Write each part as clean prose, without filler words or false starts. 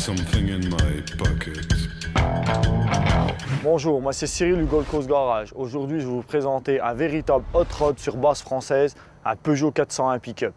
something in my pocket. Bonjour, moi c'est Cyril du Gold Coast Garage. Aujourd'hui, je vais vous présenter un véritable hot rod sur base française, un Peugeot 401 pick-up.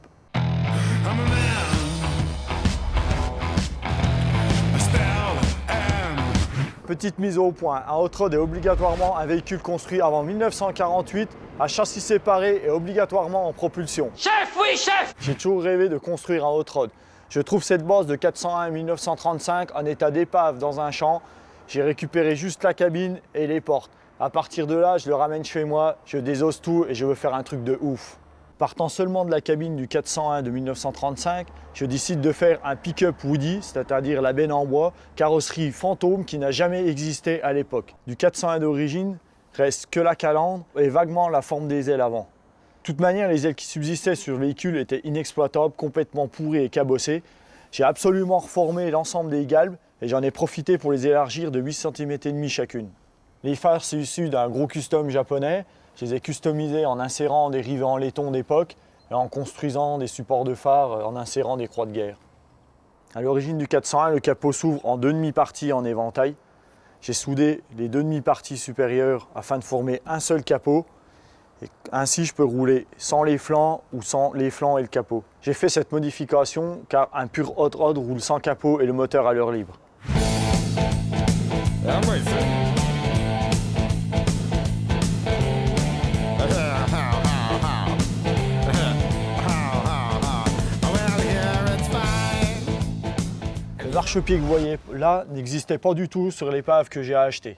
Petite mise au point, un hot rod est obligatoirement un véhicule construit avant 1948, à châssis séparé et obligatoirement en propulsion. Chef, oui, chef! J'ai toujours rêvé de construire un hot rod. Je trouve cette base de 401 1935 en état d'épave dans un champ. J'ai récupéré juste la cabine et les portes. À partir de là, je le ramène chez moi, je désosse tout et je veux faire un truc de ouf. Partant seulement de la cabine du 401 de 1935, je décide de faire un pick-up Woody, c'est-à-dire la benne en bois, carrosserie fantôme qui n'a jamais existé à l'époque. Du 401 d'origine, reste que la calandre et vaguement la forme des ailes avant. De toute manière, les ailes qui subsistaient sur le véhicule étaient inexploitables, complètement pourries et cabossées. J'ai absolument reformé l'ensemble des galbes et j'en ai profité pour les élargir de 8 cm et demi chacune. Les phares, c'est issu d'un gros custom japonais. Je les ai customisés en insérant des rivets en laiton d'époque et en construisant des supports de phare en insérant des croix de guerre. À l'origine du 401, le capot s'ouvre en 2 demi-parties en éventail. J'ai soudé les 2 demi-parties supérieures afin de former un seul capot. Et ainsi, je peux rouler sans les flancs ou sans les flancs et le capot. J'ai fait cette modification car un pur hot rod roule sans capot et le moteur à l'heure libre. Le marchepied que vous voyez là n'existait pas du tout sur l'épave que j'ai acheté.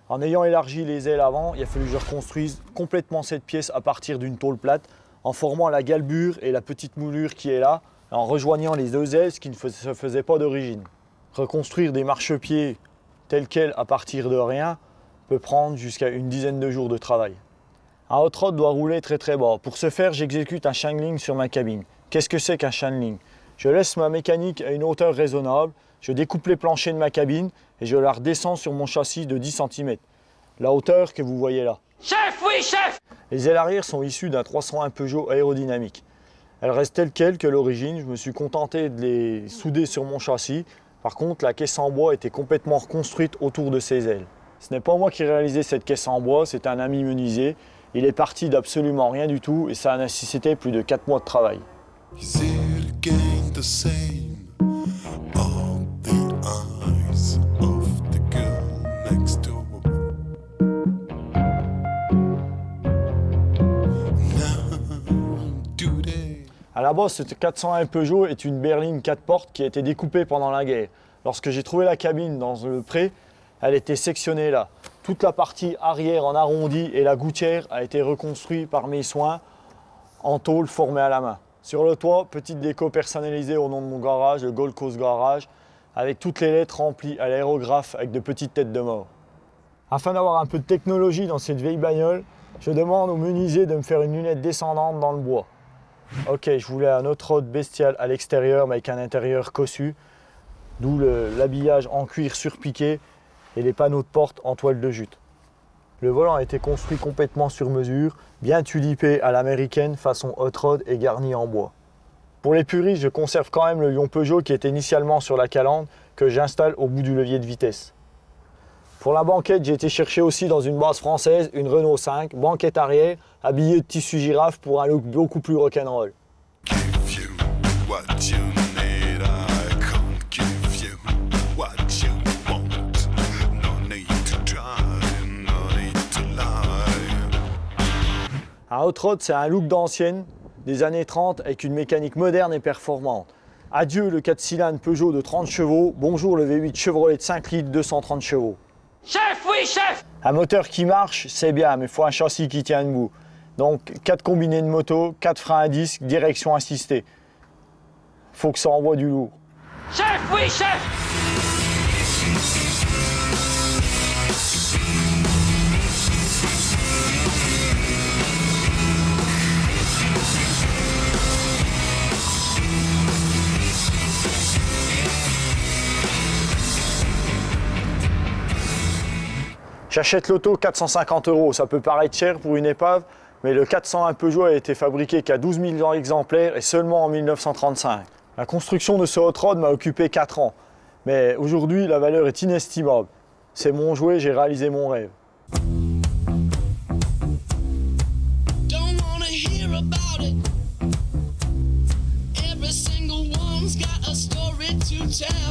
En ayant élargi les ailes avant, il a fallu que je reconstruise complètement cette pièce à partir d'une tôle plate, en formant la galbure et la petite moulure qui est là, et en rejoignant les deux ailes, ce qui ne se faisait pas d'origine. Reconstruire des marchepieds tels quels à partir de rien peut prendre jusqu'à une dizaine de jours de travail. Un hot rod doit rouler très bas. Pour ce faire, j'exécute un channeling sur ma cabine. Qu'est-ce que c'est qu'un channeling ? Je laisse ma mécanique à une hauteur raisonnable, je découpe les planchers de ma cabine et je la redescends sur mon châssis de 10 cm. La hauteur que vous voyez là. Chef, oui, chef! Les ailes arrière sont issues d'un 301 Peugeot aérodynamique. Elles restent telles quelles que l'origine, je me suis contenté de les souder sur mon châssis. Par contre, la caisse en bois était complètement reconstruite autour de ces ailes. Ce n'est pas moi qui ai réalisé cette caisse en bois, c'est un ami menuisier. Il est parti d'absolument rien du tout et ça a nécessité plus de 4 mois de travail. À la base, ce 401 Peugeot est une berline 4 portes qui a été découpée pendant la guerre. Lorsque j'ai trouvé la cabine dans le pré, elle était sectionnée là. Toute la partie arrière en arrondi et la gouttière a été reconstruite par mes soins en tôle formée à la main. Sur le toit, petite déco personnalisée au nom de mon garage, le Gold Coast Garage, avec toutes les lettres remplies à l'aérographe avec de petites têtes de mort. Afin d'avoir un peu de technologie dans cette vieille bagnole, je demande au menuisier de me faire une lunette descendante dans le bois. Ok, je voulais un autre rod bestial à l'extérieur mais avec un intérieur cossu, d'où l'habillage en cuir surpiqué et les panneaux de porte en toile de jute. Le volant a été construit complètement sur mesure, bien tulipé à l'américaine façon hot rod et garni en bois. Pour les puristes, je conserve quand même le lion Peugeot qui était initialement sur la calandre que j'installe au bout du levier de vitesse. Pour la banquette, j'ai été chercher aussi dans une base française une Renault 5, banquette arrière, habillée de tissu girafe pour un look beaucoup plus rock'n'roll. Un hot rod, c'est un look d'ancienne des années 30 avec une mécanique moderne et performante. Adieu le 4 cylindres Peugeot de 30 chevaux, bonjour le V8 Chevrolet de 5 litres 230 chevaux. Chef, oui, chef! Un moteur qui marche, c'est bien, mais il faut un châssis qui tient debout. Donc 4 combinés de moto, 4 freins à disque, direction assistée. Faut que ça envoie du lourd. Chef, oui, chef! J'achète l'auto 450 €, ça peut paraître cher pour une épave, mais le 401 Peugeot a été fabriqué qu'à 12 000 exemplaires et seulement en 1935. La construction de ce hot rod m'a occupé 4 ans. Mais aujourd'hui, la valeur est inestimable. C'est mon jouet, j'ai réalisé mon rêve. Don't wanna hear about it. Every single one's got a story to tell.